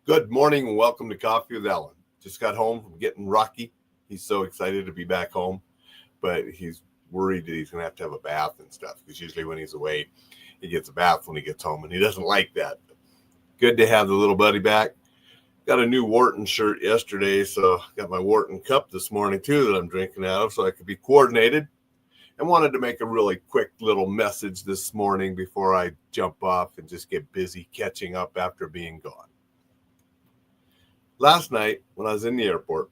Good morning and welcome to Coffee with Alain. Just got home from getting Rocky. He's so excited to be back home, but he's worried that he's going to have a bath and stuff because usually when he's away, he gets a bath when he gets home, and he doesn't like that. Good to have the little buddy back. Got a new Wharton shirt yesterday, so got my Wharton cup this morning too that I'm drinking out of so I could be coordinated. And wanted to make a really quick little message this morning before I jump off and just get busy catching up after being gone. Last night, when I was in the airport,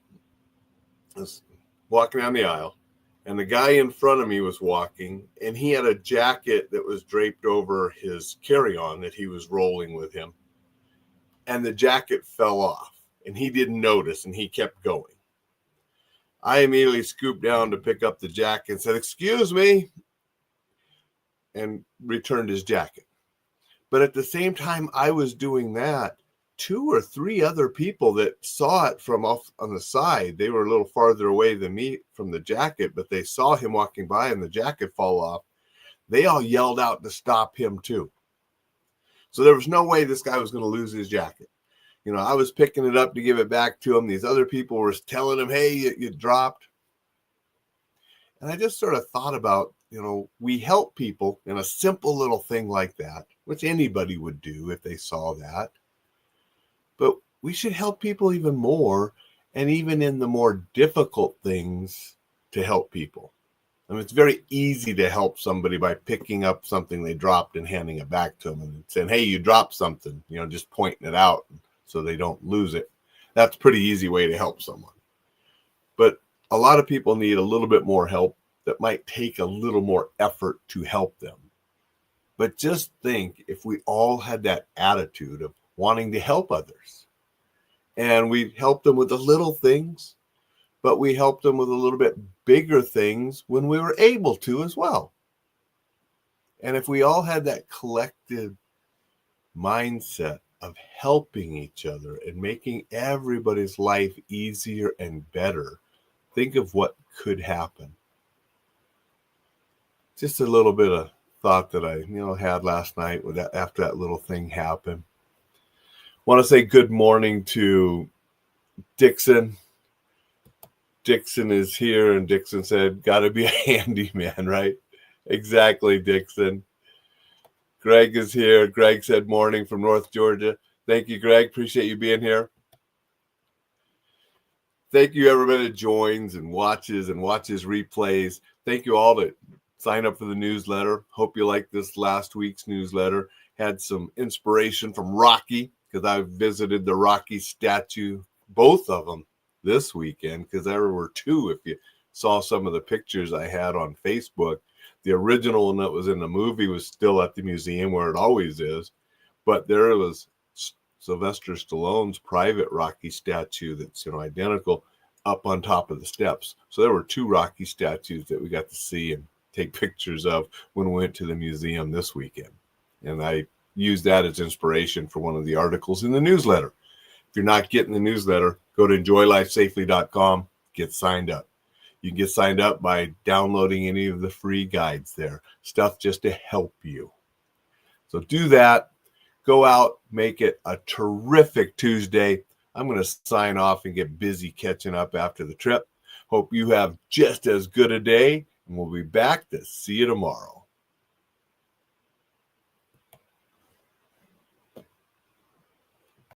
I was walking down the aisle, and the guy in front of me was walking, and he had a jacket that was draped over his carry-on that he was rolling with him, and the jacket fell off, and he didn't notice, and he kept going. I immediately scooped down to pick up the jacket and said, "Excuse me," and returned his jacket. But at the same time I was doing that, 2 or 3 other people that saw it from off on the side, they were a little farther away than me from the jacket, but they saw him walking by and the jacket fall off. They all yelled out to stop him too. So there was no way this guy was going to lose his jacket. You know, I was picking it up to give it back to him. These other people were telling him, "Hey, you dropped." And I just sort of thought about, we help people in a simple little thing like that, which anybody would do if they saw that. But we should help people even more, and even in the more difficult things to help people. I mean, it's very easy to help somebody by picking up something they dropped and handing it back to them and saying, "Hey, you dropped something," just pointing it out so they don't lose it. That's a pretty easy way to help someone. But a lot of people need a little bit more help that might take a little more effort to help them. But just think if we all had that attitude of wanting to help others, and we help them with the little things, but we help them with a little bit bigger things when we were able to as well. And if we all had that collective mindset of helping each other and making everybody's life easier and better, think of what could happen. Just a little bit of thought that I had last night with that, after that little thing happened. Want to say good morning to Dixon. Dixon is here, and Dixon said, "Got to be a handyman," right? Exactly, Dixon. Greg is here. Greg said morning from North Georgia. Thank you, Greg. Appreciate you being here. Thank you, everybody that joins and watches replays. Thank you all that sign up for the newsletter. Hope you liked this last week's newsletter. Had some inspiration from Rocky, because I visited the Rocky statue, both of them, this weekend, because there were 2. If you saw some of the pictures I had on Facebook, the original one that was in the movie was still at the museum where it always is, but there was Sylvester Stallone's private Rocky statue that's identical up on top of the steps. So there were 2 Rocky statues that we got to see and take pictures of when we went to the museum this weekend. And I used that as inspiration for one of the articles in the newsletter. If you're not getting the newsletter, go to enjoylifesafely.com, get signed up. You can get signed up by downloading any of the free guides there, stuff just to help you. So do that. Go out, make it a terrific Tuesday. I'm going to sign off and get busy catching up after the trip. Hope you have just as good a day, and we'll be back to see you tomorrow.